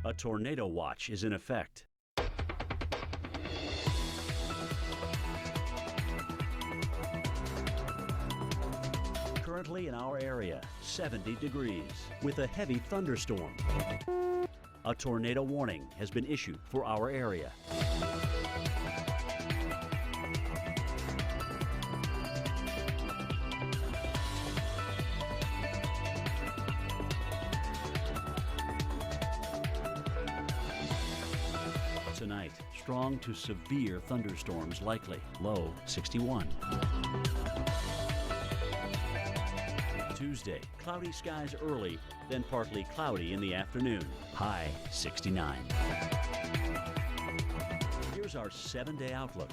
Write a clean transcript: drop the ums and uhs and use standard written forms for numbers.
A tornado watch is in effect. Currently in our area, 70 degrees with a heavy thunderstorm. A tornado warning has been issued for our area. Tonight, strong to severe thunderstorms likely. Low 61. Tuesday, cloudy skies early, then partly cloudy in the afternoon. High 69. Here's our 7-day outlook.